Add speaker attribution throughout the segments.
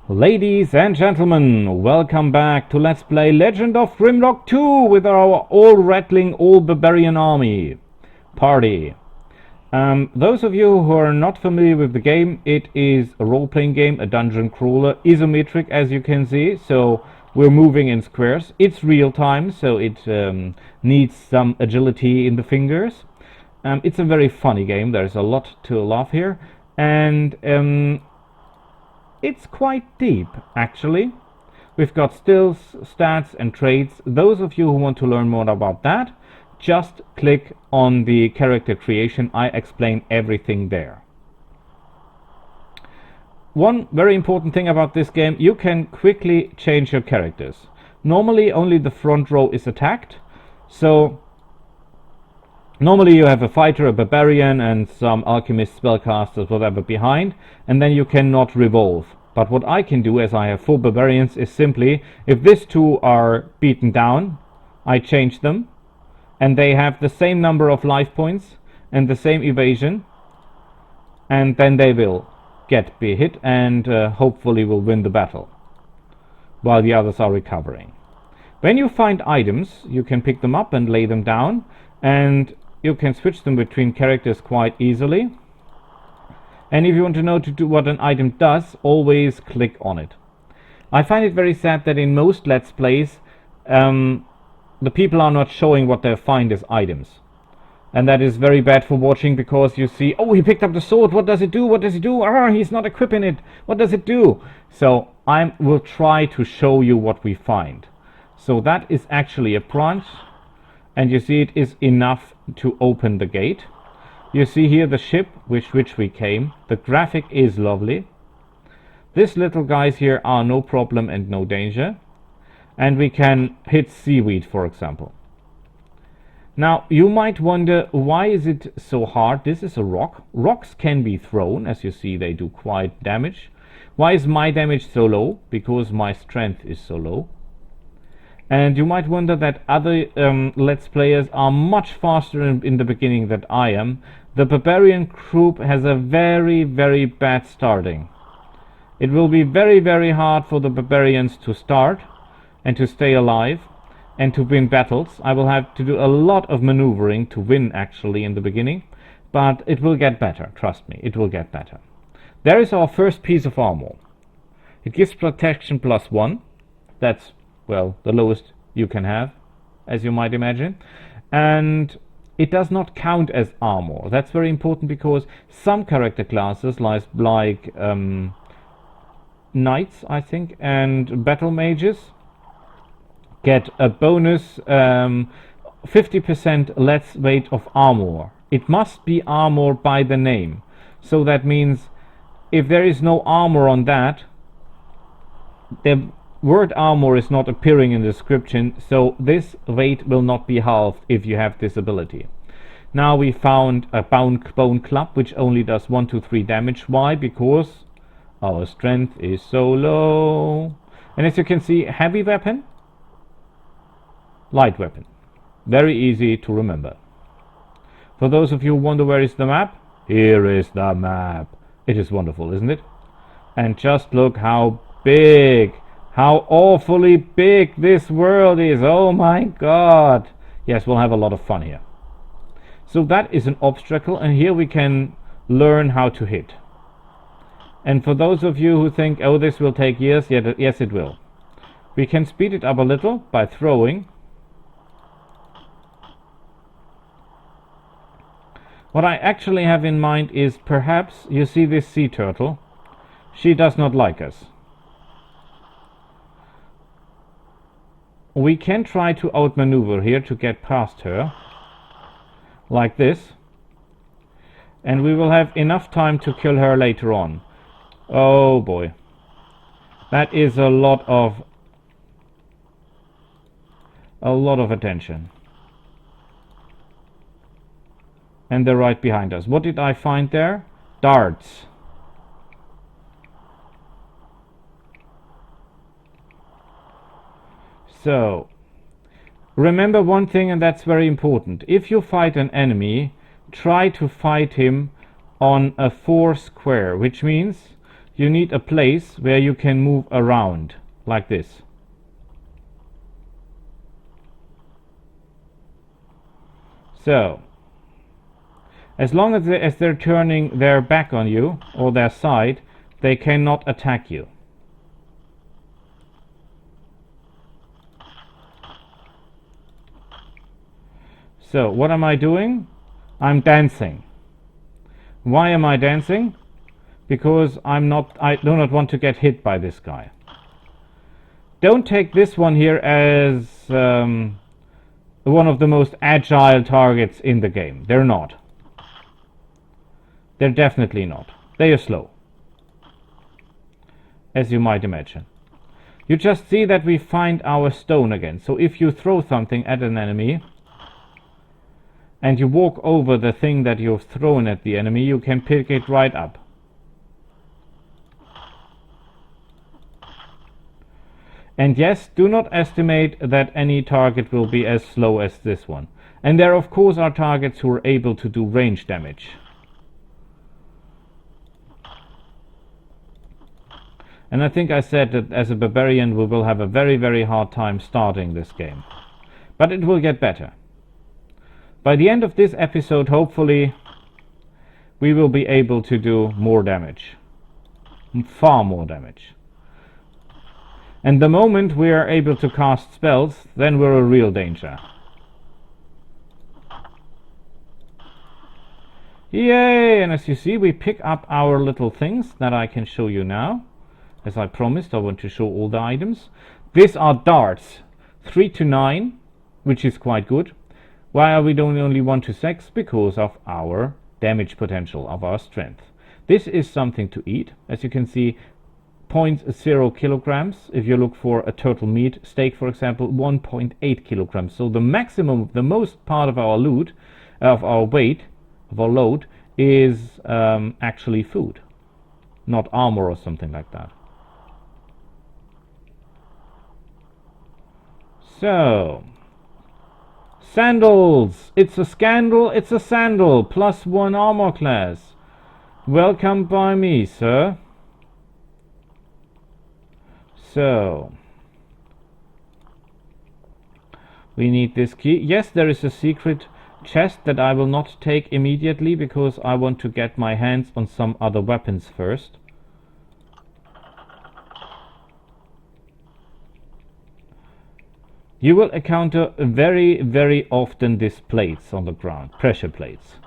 Speaker 1: Ladies and gentlemen, welcome back to Let's Play Legend of Grimrock 2 with our all-rattling, all-barbarian army party. Those of you who are not familiar with the game, it is a role-playing game, a dungeon crawler, isometric as you can see, so we're moving in squares. It's real-time, so it needs some agility in the fingers. It's a very funny game, there's a lot to laugh here, and it's quite deep, actually. We've got skills, stats and traits. Those of you who want to learn more about that, just click on the character creation. I explain everything there. One very important thing about this game, you can quickly change your characters. Normally only the front row is attacked, so normally you have a fighter, a barbarian and some alchemists, spellcasters, whatever behind, and then you cannot revolve. But what I can do, as I have 4 barbarians, is simply, if these 2 are beaten down, I change them, and they have the same number of life points and the same evasion, and then they will be hit and hopefully will win the battle, while the others are recovering. When you find items, you can pick them up and lay them down, and you can switch them between characters quite easily. And if you want to know what an item does, always click on it. I find it very sad that in most Let's Plays the people are not showing what they find as items. And that is very bad for watching, because you see, oh, he picked up the sword, what does it do, what does it do, he's not equipping it, what does it do? So I will try to show you what we find. So that is actually a branch, and you see it is enough to open the gate. You see here the ship which we came. The graphic is lovely. These little guys here are no problem and no danger. And we can hit seaweed, for example. Now you might wonder, why is it so hard? This is a rock. Rocks can be thrown. As you see, they do quite damage. Why is my damage so low? Because my strength is so low. And you might wonder that other Let's Players are much faster in the beginning than I am. The barbarian group has a very, very bad starting. It will be very, very hard for the barbarians to start and to stay alive and to win battles. I will have to do a lot of maneuvering to win, actually, in the beginning. But it will get better, trust me, it will get better. There is our first piece of armor. It gives protection +1. That's, well, the lowest you can have, as you might imagine. And it does not count as armor. That's very important, because some character classes like knights, I think, and battle mages get a bonus 50% less weight of armor. It must be armor by the name. So that means if there is no armor on that, the word armor is not appearing in the description, so this weight will not be halved if you have this ability. Now we found a bone club which only does 1 to 3 damage. Why? Because our strength is so low. And as you can see, heavy weapon, light weapon. Very easy to remember. For those of you who wonder where is the map, here is the map. It is wonderful, isn't it? And just look how big, how awfully big this world is. Oh my god. Yes, we'll have a lot of fun here. So that is an obstacle, and here we can learn how to hit. And for those of you who think, oh, this will take years, yes, it will. We can speed it up a little by throwing. What I actually have in mind is, perhaps you see this sea turtle. She does not like us. We can try to outmaneuver here to get past her, like this, and we will have enough time to kill her later on. Oh boy, that is a lot of attention. And they're right behind us. What did I find there? Darts. So remember one thing, and that's very important. If you fight an enemy, try to fight him on a 4 square, which means you need a place where you can move around like this. So as long as they're turning their back on you or their side, they cannot attack you. So what am I doing? I'm dancing. Why am I dancing? Because I do not want to get hit by this guy. Don't take this one here as one of the most agile targets in the game. They're not. They're definitely not. They are slow, as you might imagine. You just see that we find our stone again. So if you throw something at an enemy and you walk over the thing that you've thrown at the enemy, you can pick it right up. And yes, do not estimate that any target will be as slow as this one. And there of course are targets who are able to do range damage. And I think I said that as a barbarian we will have a very, very hard time starting this game. But it will get better. By the end of this episode, hopefully, we will be able to do more damage. Far more damage. And the moment we are able to cast spells, then we're a real danger. Yay! And as you see, we pick up our little things that I can show you now. As I promised, I want to show all the items. These are darts, 3 to 9, which is quite good. Why are we doing only 1 to 6? Because of our damage potential, of our strength. This is something to eat. As you can see, 0.0 kilograms. If you look for a turtle meat steak, for example, 1.8 kilograms. So the maximum, the most part of our loot, of our weight, of our load, is actually food, not armor or something like that. So, sandals. It's a scandal, it's a sandal. +1 armor class. Welcome by me, sir. So, we need this key. Yes, there is a secret chest that I will not take immediately because I want to get my hands on some other weapons first. You will encounter very, very often these plates on the ground, pressure plates.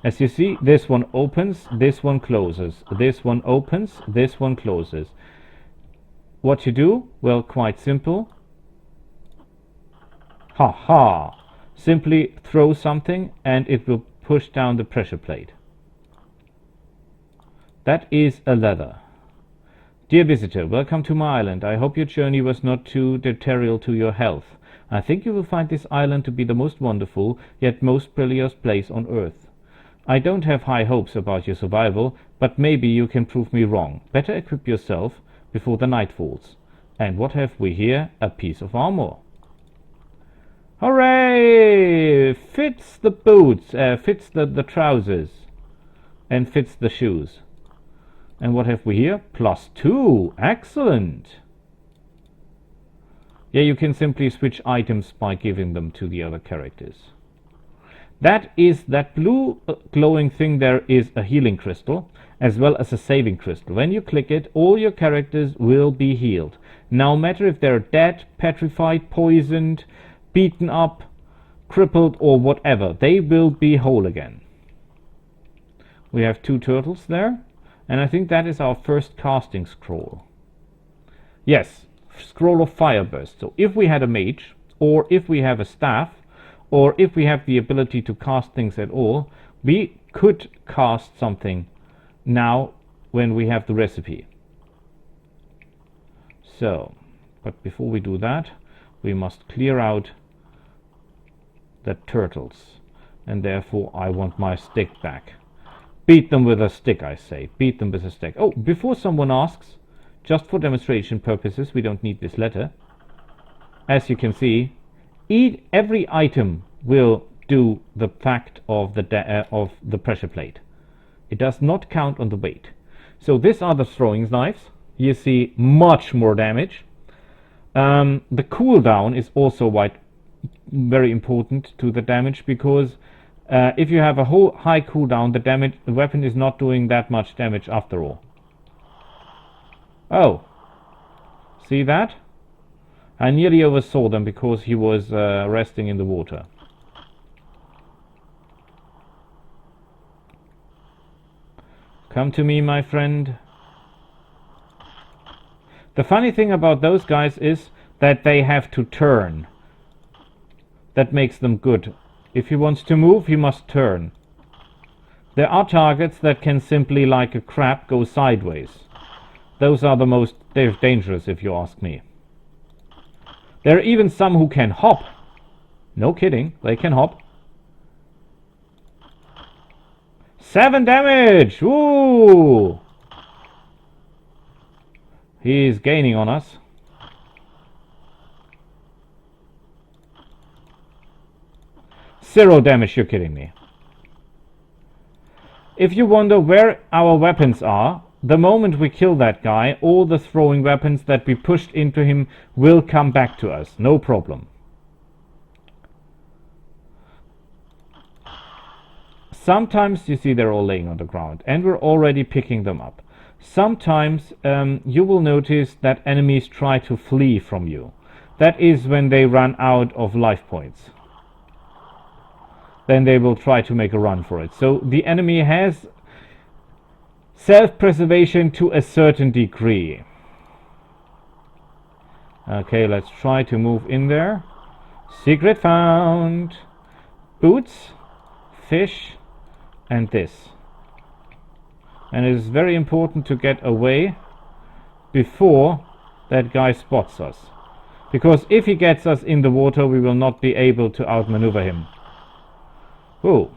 Speaker 1: As you see, this one opens, this one closes, this one opens, this one closes. What you do? Well, quite simple. Ha ha! Simply throw something and it will push down the pressure plate. That is a lever. Dear visitor, welcome to my island. I hope your journey was not too detrimental to your health. I think you will find this island to be the most wonderful, yet most perilous place on earth. I don't have high hopes about your survival, but maybe you can prove me wrong. Better equip yourself before the night falls. And what have we here? A piece of armor. Hooray! Fits the boots, fits the trousers, and fits the shoes. And what have we here? +2. Excellent. Yeah, you can simply switch items by giving them to the other characters. That blue glowing thing there is a healing crystal, as well as a saving crystal. When you click it, all your characters will be healed. No matter if they're dead, petrified, poisoned, beaten up, crippled, or whatever, they will be whole again. We have 2 turtles there. And I think that is our first casting scroll. Yes, scroll of fire burst. So if we had a mage, or if we have a staff, or if we have the ability to cast things at all, we could cast something now when we have the recipe. So, but before we do that, we must clear out the turtles. And therefore I want my stick back. Beat them with a stick, I say. Beat them with a stick. Oh, before someone asks, just for demonstration purposes, we don't need this letter. As you can see, every item will do the fact of the pressure plate. It does not count on the weight. So these are the throwing knives. You see much more damage. The cooldown is also very important to the damage, because if you have a high cooldown, the weapon is not doing that much damage after all. Oh, see that? I nearly oversaw them because he was resting in the water. Come to me, my friend. The funny thing about those guys is that they have to turn. That makes them good. If he wants to move, he must turn. There are targets that can simply, like a crab, go sideways. Those are the most dangerous, if you ask me. There are even some who can hop. No kidding, they can hop. 7 damage! Ooh! He's gaining on us. Zero damage, you're kidding me. If you wonder where our weapons are, the moment we kill that guy, all the throwing weapons that we pushed into him will come back to us, no problem. Sometimes you see they're all laying on the ground, and we're already picking them up. Sometimes you will notice that enemies try to flee from you. That is when they run out of life points. Then they will try to make a run for it. So the enemy has self-preservation to a certain degree. Okay, let's try to move in there. Secret found. Boots, fish, and this. And it is very important to get away before that guy spots us. Because if he gets us in the water, we will not be able to outmaneuver him. Oh.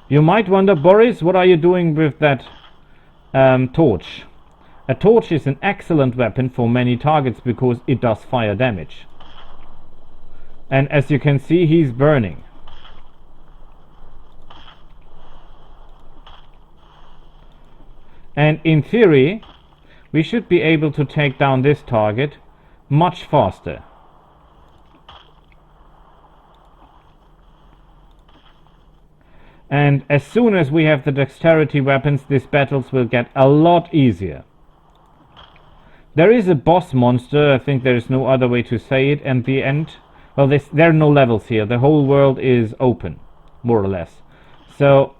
Speaker 1: You might wonder, Boris, what are you doing with that torch? A torch is an excellent weapon for many targets because it does fire damage. And as you can see, he's burning. And in theory, we should be able to take down this target much faster. And as soon as we have the dexterity weapons, these battles will get a lot easier. There is a boss monster, I think there is no other way to say it, and the end... Well, there are no levels here, the whole world is open, more or less. So,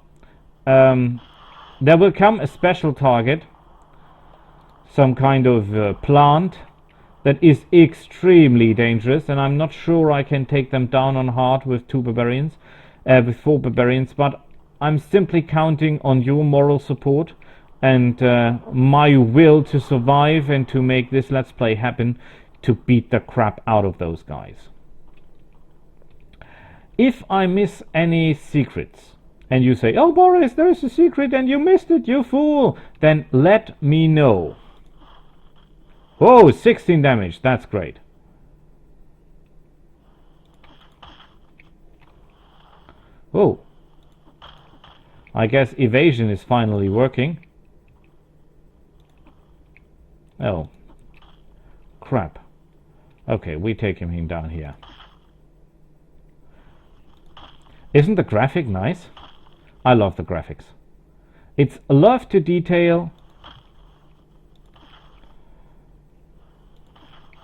Speaker 1: there will come a special target, some kind of plant, that is extremely dangerous, and I'm not sure I can take them down on hard with 4 barbarians, but I'm simply counting on your moral support and my will to survive and to make this Let's Play happen, to beat the crap out of those guys. If I miss any secrets, and you say, oh Boris, there is a secret and you missed it, you fool, then let me know. Whoa, 16 damage, that's great. Oh, I guess evasion is finally working. Oh, crap. Okay, we take him down here. Isn't the graphic nice? I love the graphics. It's love to detail.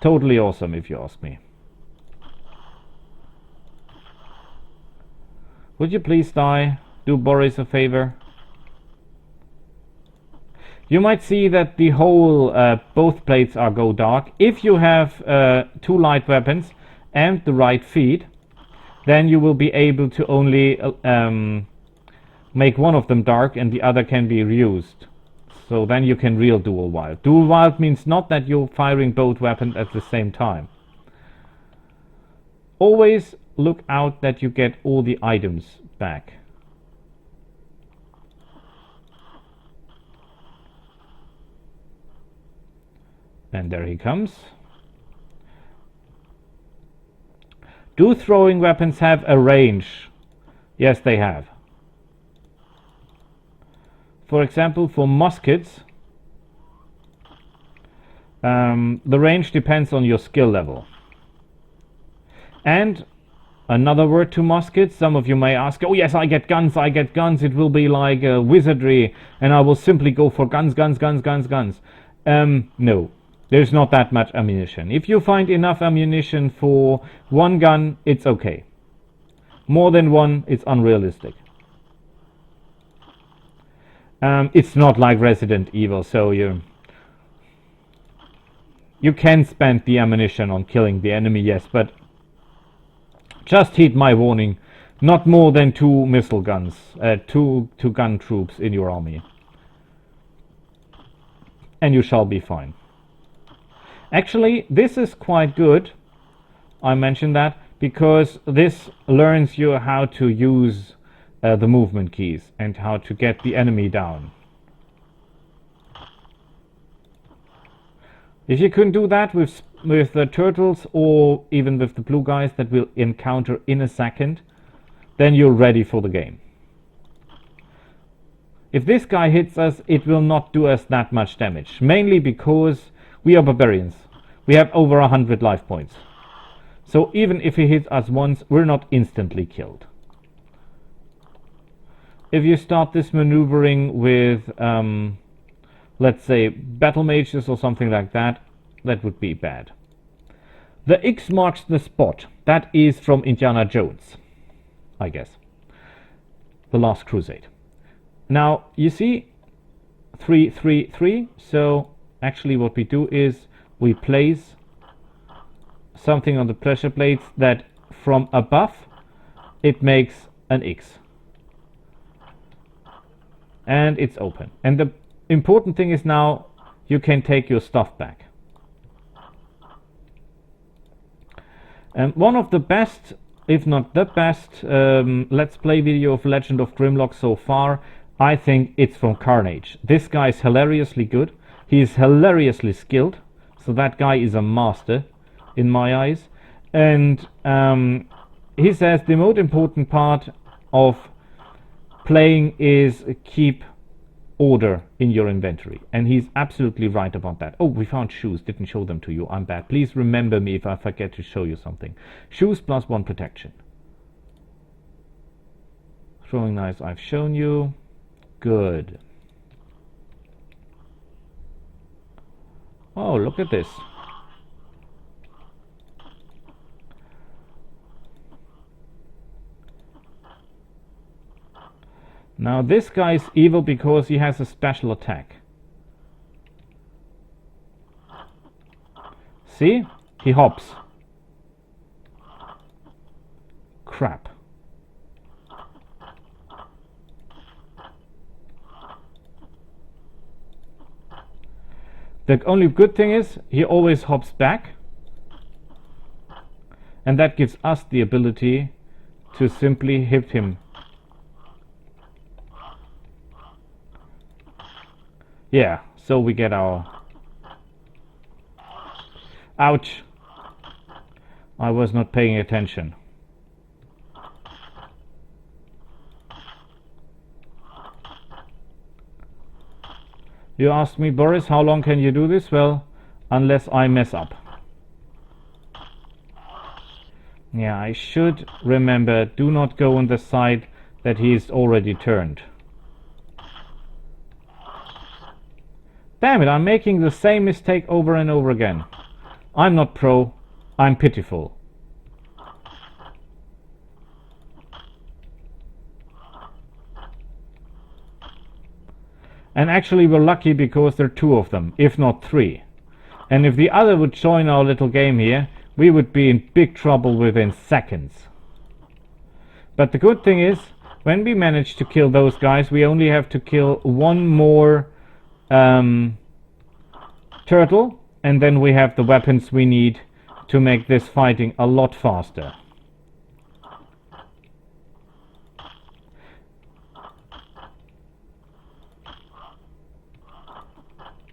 Speaker 1: Totally awesome, if you ask me. Would you please die? Do Boris a favor. You might see that the whole, both plates go dark. If you have 2 light weapons and the right feed, then you will be able to only make one of them dark and the other can be reused. So then you can real dual wield. Dual wield means not that you're firing both weapons at the same time. Always look out that you get all the items back. And there he comes. Do throwing weapons have a range? Yes, they have. For example, for muskets, the range depends on your skill level. And another word to muskets, some of you may ask, oh yes, I get guns, it will be like wizardry, and I will simply go for guns. No, there's not that much ammunition. If you find enough ammunition for one gun, it's okay. More than one, it's unrealistic. It's not like Resident Evil, so you can spend the ammunition on killing the enemy, yes, but just heed my warning, not more than 2 missile guns, two gun troops in your army. And you shall be fine. Actually, this is quite good, I mentioned that, because this learns you how to use the movement keys and how to get the enemy down. If you couldn't do that with the turtles or even with the blue guys that we'll encounter in a second, then you're ready for the game. If this guy hits us, it will not do us that much damage, mainly because we are barbarians. We have over 100 life points. So even if he hits us once, we're not instantly killed. If you start this maneuvering with let's say battle mages or something like that, that would be bad. The X marks the spot. That is from Indiana Jones, I guess. The Last Crusade. Now, you see 3, 3, 3. So actually what we do is we place something on the pressure plates that from above it makes an X. And it's open. And the important thing is now you can take your stuff back. And one of the best, if not the best, let's play video of Legend of Grimrock so far, I think it's from Carnage. This guy is hilariously good. He is hilariously skilled. So that guy is a master in my eyes. And he says the most important part of playing is keep order in your inventory, and he's absolutely right about that. Oh, we found shoes, didn't show them to you, I'm bad. Please remember me if I forget to show you something. Shoes plus 1 protection. Throwing knives I've shown you. Good. Oh, look at this. Now this guy is evil because he has a special attack. See? He hops. Crap. The only good thing is he always hops back, and that gives us the ability to simply hit him. Yeah, so we get our... Ouch! I was not paying attention. You asked me, Boris, how long can you do this? Well, unless I mess up. Yeah, I should remember, do not go on the side that he is already turned. Damn it, I'm making the same mistake over and over again. I'm not pro, I'm pitiful. And actually we're lucky because there are 2 of them, if not 3. And if the other would join our little game here, we would be in big trouble within seconds. But the good thing is, when we manage to kill those guys, we only have to kill 1 more turtle, and then we have the weapons we need to make this fighting a lot faster.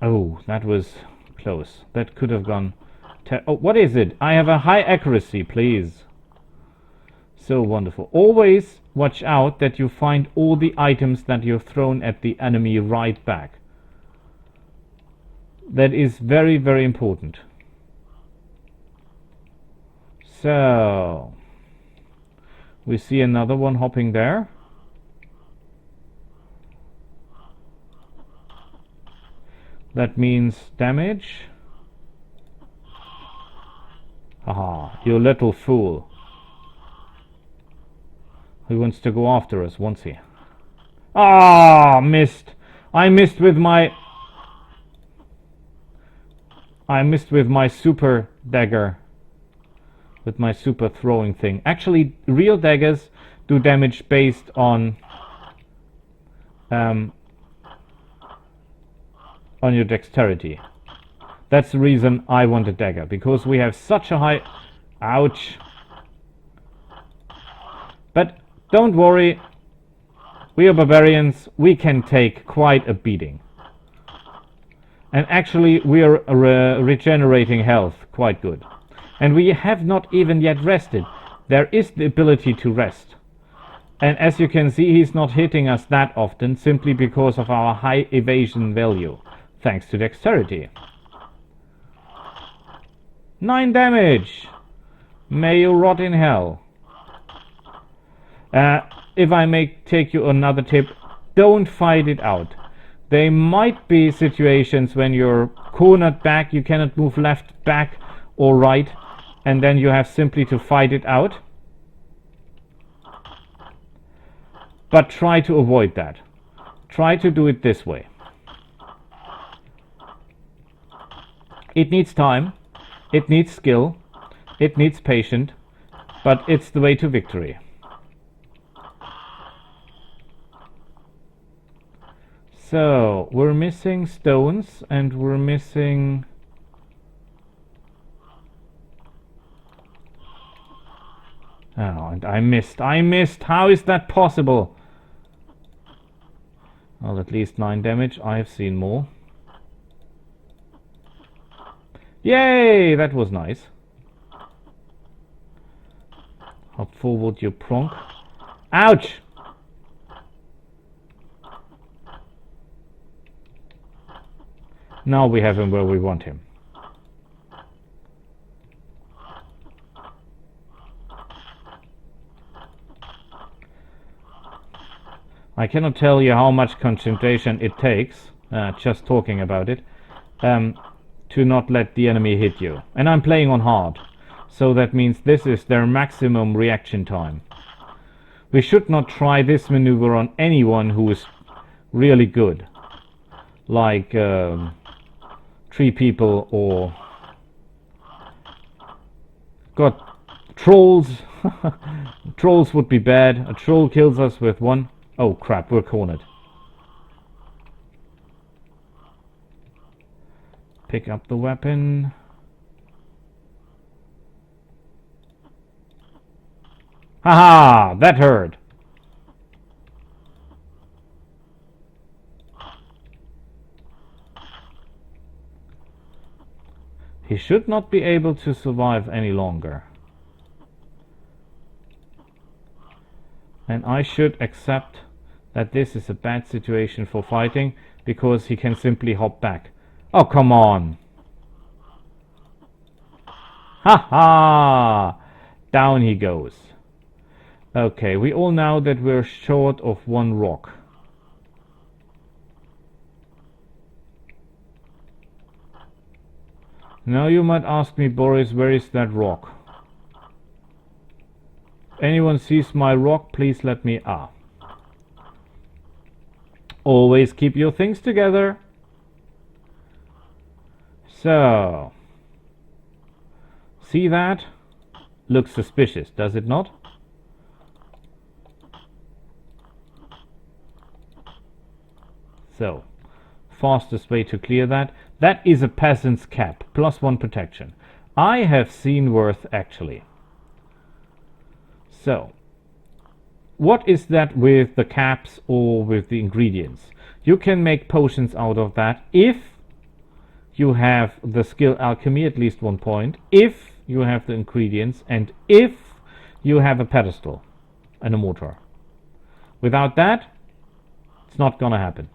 Speaker 1: Oh, that was close. That could have gone... Oh, what is it? I have a high accuracy, please. So wonderful. Always watch out that you find all the items that you've thrown at the enemy right back. That is very, very important. So we see another one hopping there. That means damage. Haha, you little fool. He wants to go after us, won't he? Ah, missed. I missed with my super dagger. With my super throwing thing. Actually, real daggers do damage based on your dexterity. That's the reason I want a dagger, because we have such a high... Ouch. But don't worry, we are barbarians, we can take quite a beating. And actually we are regenerating health quite good. And we have not even yet rested. There is the ability to rest. And as you can see, he's not hitting us that often, simply because of our high evasion value, thanks to dexterity. 9 damage! May you rot in hell. If I may take you another tip, don't fight it out. There might be situations when you're cornered back, you cannot move left, back or right, and then you have simply to fight it out. But try to avoid that. Try to do it this way. It needs time, it needs skill, it needs patience, but it's the way to victory. So, we're missing stones and we're missing... Oh, and I missed. How is that possible? Well, at least 9 damage. I have seen more. Yay! That was nice. Hop forward, you pronk. Ouch! Now we have him where we want him. I cannot tell you how much concentration it takes, just talking about it, to not let the enemy hit you. And I'm playing on hard, so that means this is their maximum reaction time. We should not try this maneuver on anyone who is really good, like 3 people or... God, trolls. Trolls would be bad. A troll kills us with 1. Oh crap, we're cornered. Pick up the weapon. Haha, that hurt. He should not be able to survive any longer. And I should accept that this is a bad situation for fighting, because he can simply hop back. Oh, come on! Ha ha! Down he goes. Okay, we all know that we're short of 1 rock. Now you might ask me, Boris, where is that rock? Anyone sees my rock, please let me... Always keep your things together. So, see that? Looks suspicious, does it not? So, fastest way to clear that. That is a peasant's cap, +1 protection. I have seen worse, actually. So, what is that with the caps or with the ingredients? You can make potions out of that if you have the skill alchemy, at least 1 point, if you have the ingredients, and if you have a pedestal and a mortar. Without that, it's not gonna happen.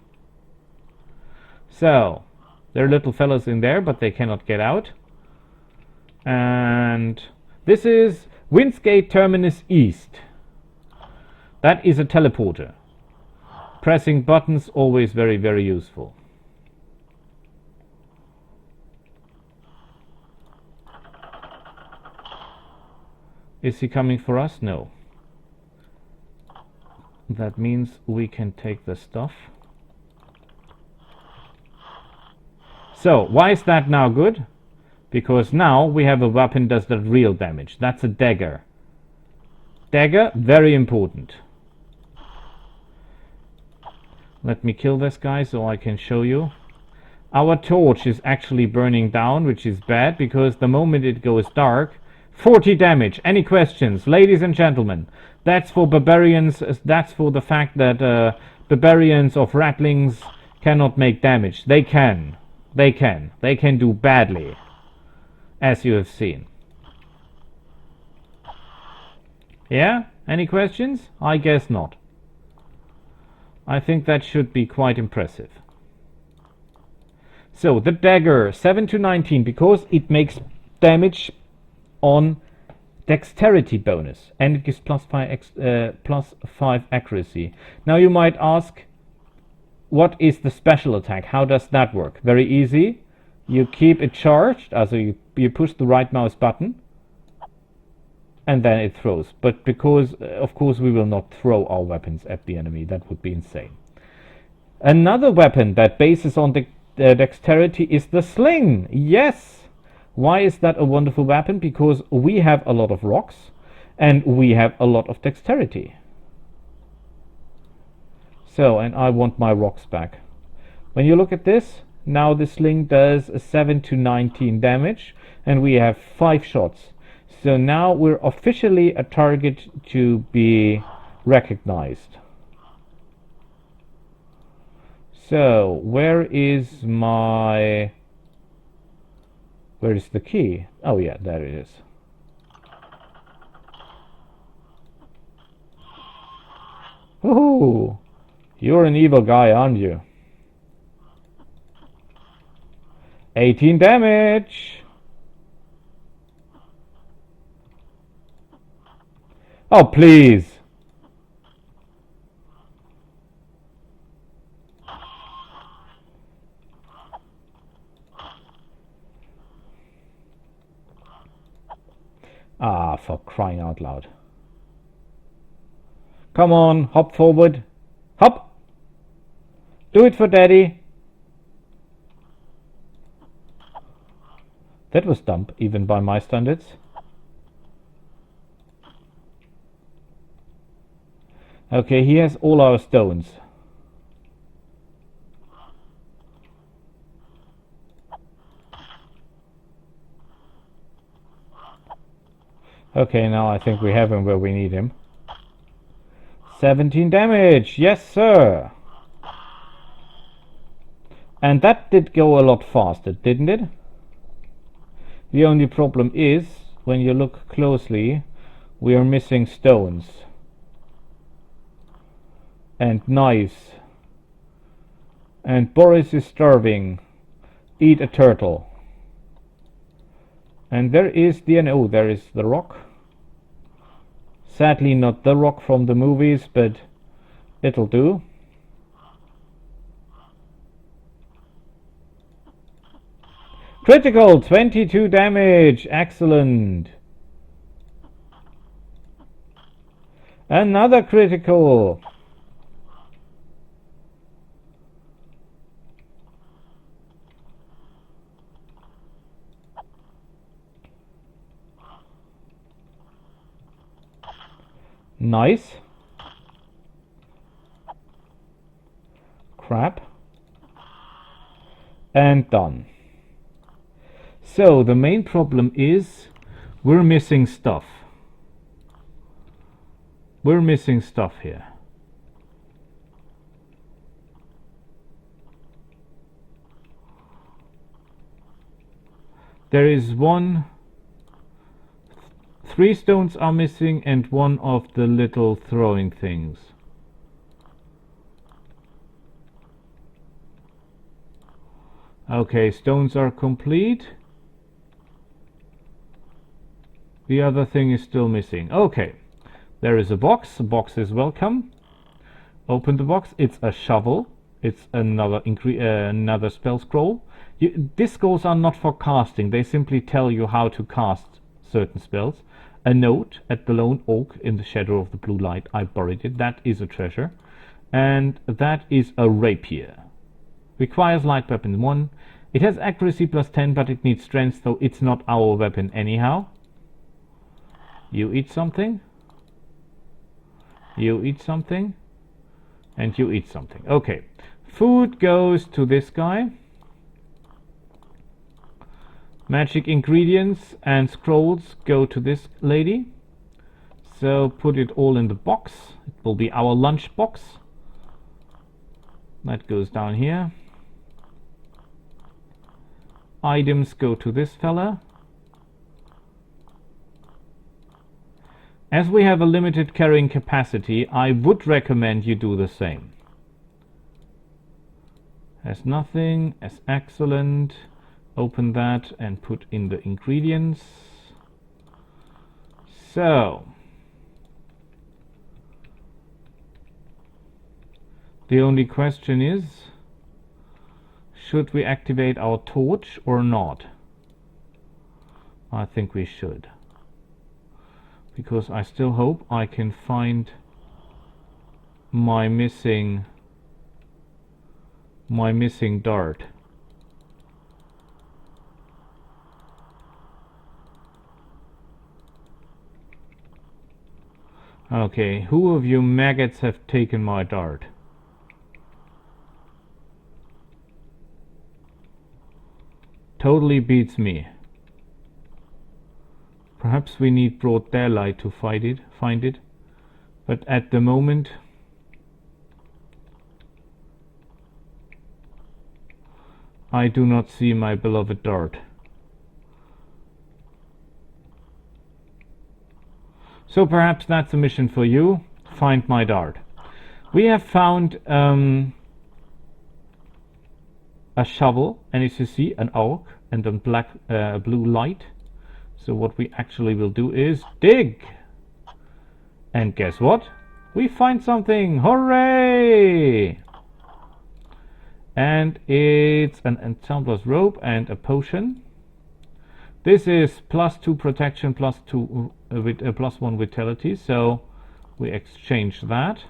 Speaker 1: So, there are little fellows in there, but they cannot get out. And this is Windsgate Terminus East. That is a teleporter. Pressing buttons always very, very useful. Is he coming for us? No. That means we can take the stuff. So, why is that now good? Because now we have a weapon that does the real damage. That's a dagger. Dagger, very important. Let me kill this guy so I can show you. Our torch is actually burning down, which is bad, because the moment it goes dark, 40 damage. Any questions? Ladies and gentlemen, that's for barbarians. That's for the fact that barbarians of rattlings cannot make damage. They can. They can. They can do badly, as you have seen. Yeah? Any questions? I guess not. I think that should be quite impressive. So, the dagger, 7 to 19, because it makes damage on dexterity bonus, and it gives plus 5 accuracy. Now you might ask, what is the special attack? How does that work? Very easy. You keep it charged, also you push the right mouse button, and then it throws. But because, of course, we will not throw our weapons at the enemy. That would be insane. Another weapon that bases on the dexterity is the sling. Yes! Why is that a wonderful weapon? Because we have a lot of rocks, and we have a lot of dexterity. So, and I want my rocks back. When you look at this, now the sling does 7 to 19 damage, and we have 5 shots. So now we're officially a target to be recognized. So, where is the key? Oh yeah, there it is. Woohoo! You're an evil guy, aren't you? 18 damage! Oh, please! Ah, for crying out loud. Come on, hop forward. Hop! Do it for Daddy. That was dumb, even by my standards. Okay, he has all our stones. Okay, now I think we have him where we need him. 17 damage! Yes, sir! And that did go a lot faster, didn't it? The only problem is, when you look closely, we are missing stones. And knives. And Boris is starving. Eat a turtle. And there is there is the rock. Sadly not the rock from the movies, but it'll do. Critical, 22 damage, excellent. Another critical. Nice. Crap. And done. So the main problem is we're missing stuff. We're missing stuff here. There is 3 stones are missing and one of the little throwing things. Okay, stones are complete. The other thing is still missing. Okay, there is a box. The box is welcome. Open the box. It's a shovel. It's another spell scroll. These scrolls are not for casting. They simply tell you how to cast certain spells. A note at the lone oak in the shadow of the blue light. I buried it. That is a treasure. And that is a rapier. Requires light weapon 1. It has accuracy +10, but it needs strength, so it's not our weapon anyhow. You eat something. You eat something. And you eat something. Okay. Food goes to this guy. Magic ingredients and scrolls go to this lady. So put it all in the box. It will be our lunch box. That goes down here. Items go to this fella. As we have a limited carrying capacity, I would recommend you do the same. Has nothing, as excellent. Open that and put in the ingredients. So, the only question is, should we activate our torch or not? I think we should. Because I still hope I can find my missing dart. Okay, who of you maggots have taken my dart? Totally beats me. Perhaps we need broad daylight to find it. But at the moment, I do not see my beloved dart. So perhaps that's a mission for you. Find my dart. We have found a shovel, and as you see, an oak and a blue light. So what we actually will do is dig. And guess what? We find something! Hooray! And it's an enchanter's rope and a potion. This is +2 protection, +2 with +1 vitality. So we exchange that.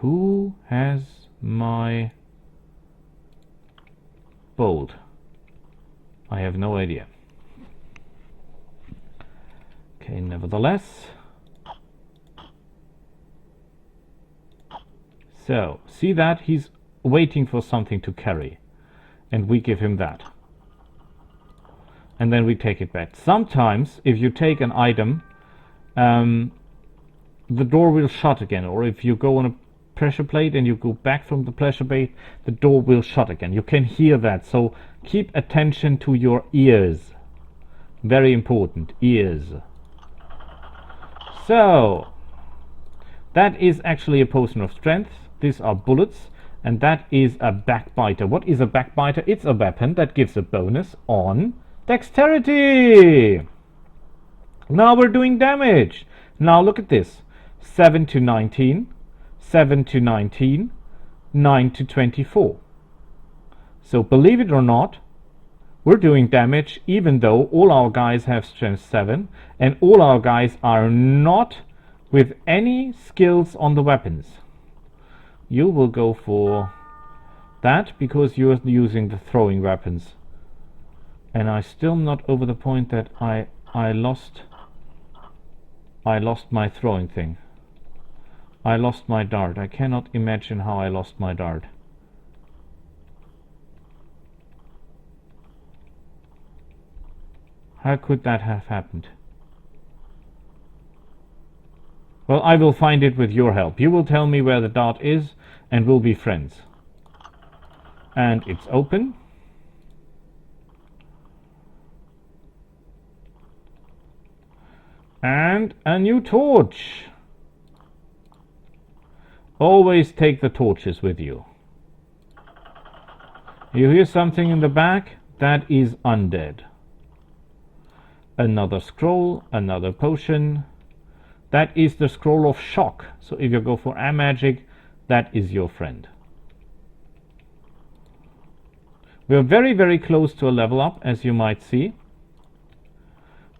Speaker 1: Who has my bolt? I have no idea. Okay, nevertheless. So, see that? He's waiting for something to carry. And we give him that. And then we take it back. Sometimes, if you take an item, the door will shut again. Or if you go on a pressure plate and you go back from the pressure plate, the door will shut again. You can hear that. So keep attention to your ears. Very important. Ears. So that is actually a potion of strength. These are bullets. And that is a backbiter. What is a backbiter? It's a weapon that gives a bonus on dexterity. Now we're doing damage. Now look at this. 7 to 19. 7 to 19, 9 to 24. So believe it or not, we're doing damage even though all our guys have strength 7 and all our guys are not with any skills on the weapons. You will go for that because you're using the throwing weapons. And I'm still not over the point that I lost my throwing thing. I lost my dart. I cannot imagine how I lost my dart. How could that have happened? Well, I will find it with your help. You will tell me where the dart is and we'll be friends. And it's open. And a new torch. Always take the torches with you. You hear something in the back? That is undead. Another scroll, another potion. That is the scroll of shock. So if you go for air magic, that is your friend. We're very, very close to a level up, as you might see.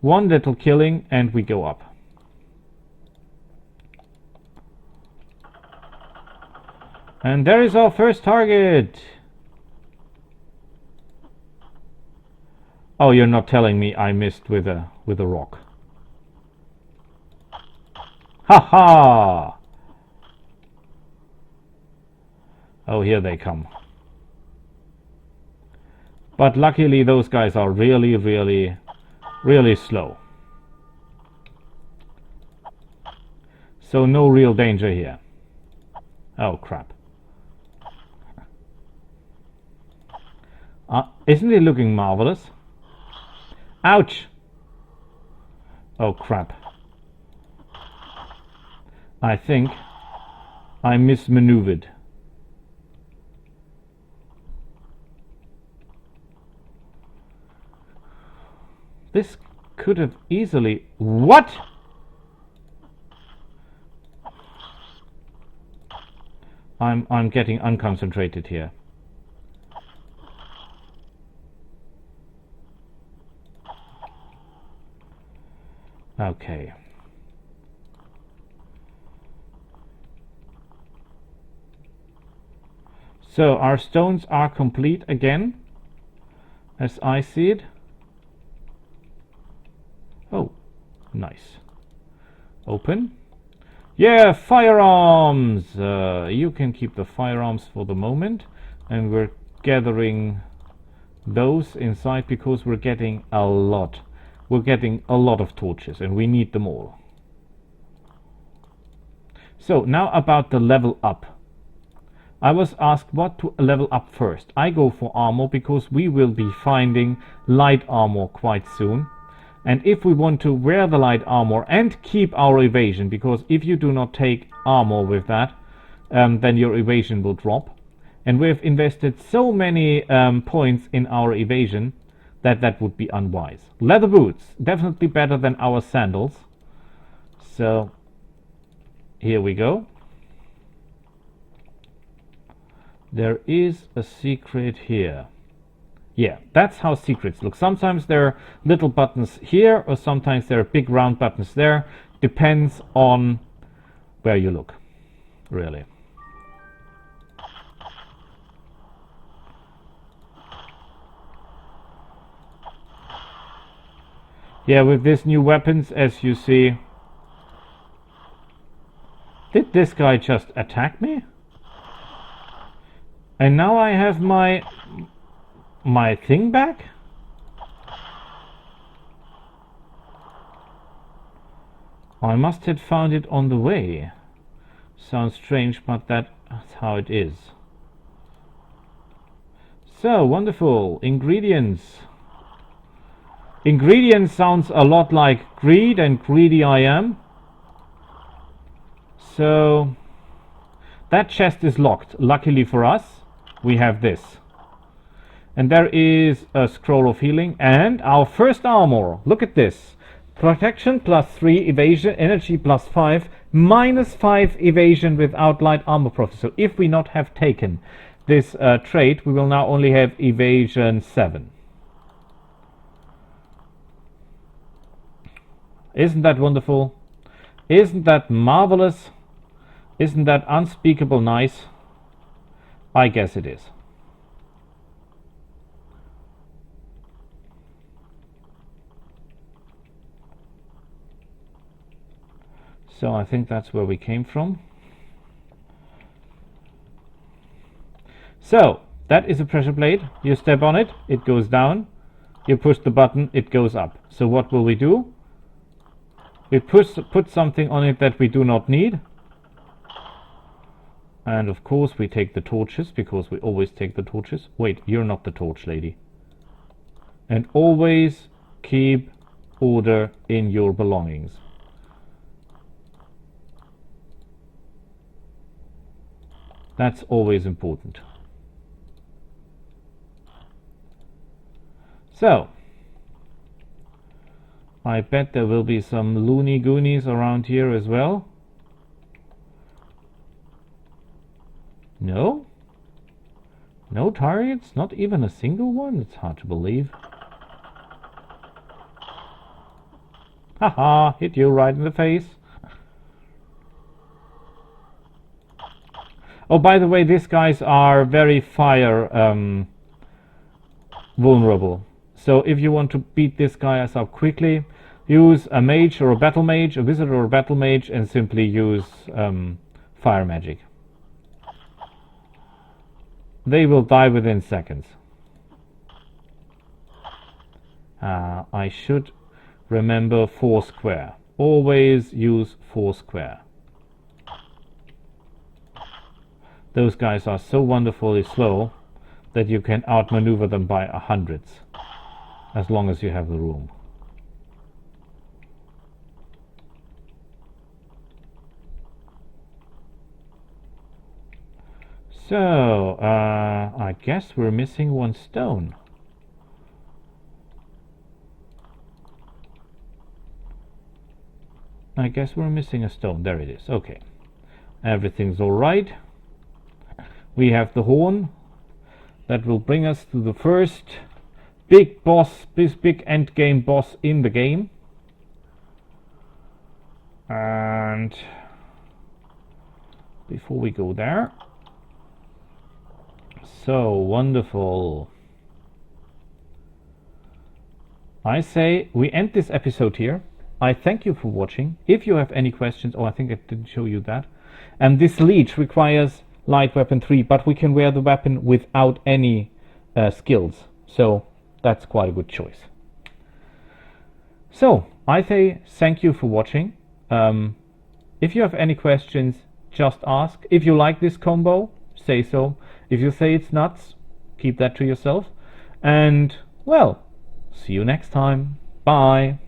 Speaker 1: One little killing and we go up. And there is our first target. Oh, you're not telling me I missed with a rock. Ha ha! Oh, here they come. But luckily those guys are really, really, really slow. So no real danger here. Oh crap. Isn't it looking marvelous? Ouch! Oh crap. I think I mismaneuvered. This could have easily... What?! I'm getting unconcentrated here. Okay. So our stones are complete again, as I see it. Oh, nice. Open. Yeah, firearms! You can keep the firearms for the moment, and we're gathering those inside because we're getting a lot. We're getting a lot of torches, and we need them all. So, now about the level up. I was asked what to level up first. I go for armor because we will be finding light armor quite soon. And if we want to wear the light armor and keep our evasion, because if you do not take armor with that, then your evasion will drop. And we've invested so many points in our evasion that would be unwise. Leather boots, definitely better than our sandals. So, here we go. There is a secret here. Yeah, that's how secrets look. Sometimes there are little buttons here, or sometimes there are big round buttons there. Depends on where you look, really. Yeah, with these new weapons, as you see... Did this guy just attack me? And now I have my thing back? I must have found it on the way. Sounds strange, but that's how it is. So, wonderful. Ingredients. Ingredients sounds a lot like greed, and greedy I am. So, that chest is locked. Luckily for us, we have this. And there is a scroll of healing and our first armor. Look at this. Protection +3 evasion, energy +5, -5 evasion without light armor profit. So if we not have taken this trait, we will now only have evasion 7. Isn't that wonderful? Isn't that marvelous? Isn't that unspeakable nice? I guess it is. So I think that's where we came from. So that is a pressure plate. You step on it, it goes down. You push the button, it goes up. So what will we do? We put something on it that we do not need. And of course we take the torches, because we always take the torches. Wait, you're not the torch lady. And always keep order in your belongings. That's always important. So, I bet there will be some loony goonies around here as well. No? No targets? Not even a single one? It's hard to believe. Haha, hit you right in the face. Oh, by the way, these guys are very fire vulnerable. So if you want to beat this guy up quickly, use a mage or a battle mage, a wizard or a battle mage, and simply use fire magic. They will die within seconds. I should remember 4 square. Always use 4 square. Those guys are so wonderfully slow that you can outmaneuver them by hundreds, as long as you have the room. So, I guess we're missing 1 stone. I guess we're missing a stone. There it is. Okay. Everything's all right. We have the horn that will bring us to the first big boss, this big end game boss in the game. And before we go there, so wonderful. I say we end this episode here. I thank you for watching. If you have any questions, I think I didn't show you that. And this leech requires light weapon 3, but we can wear the weapon without any skills. So that's quite a good choice. So I say thank you for watching. If you have any questions, just ask. If you like this combo, say so. If you say it's nuts, keep that to yourself. And, well, see you next time. Bye.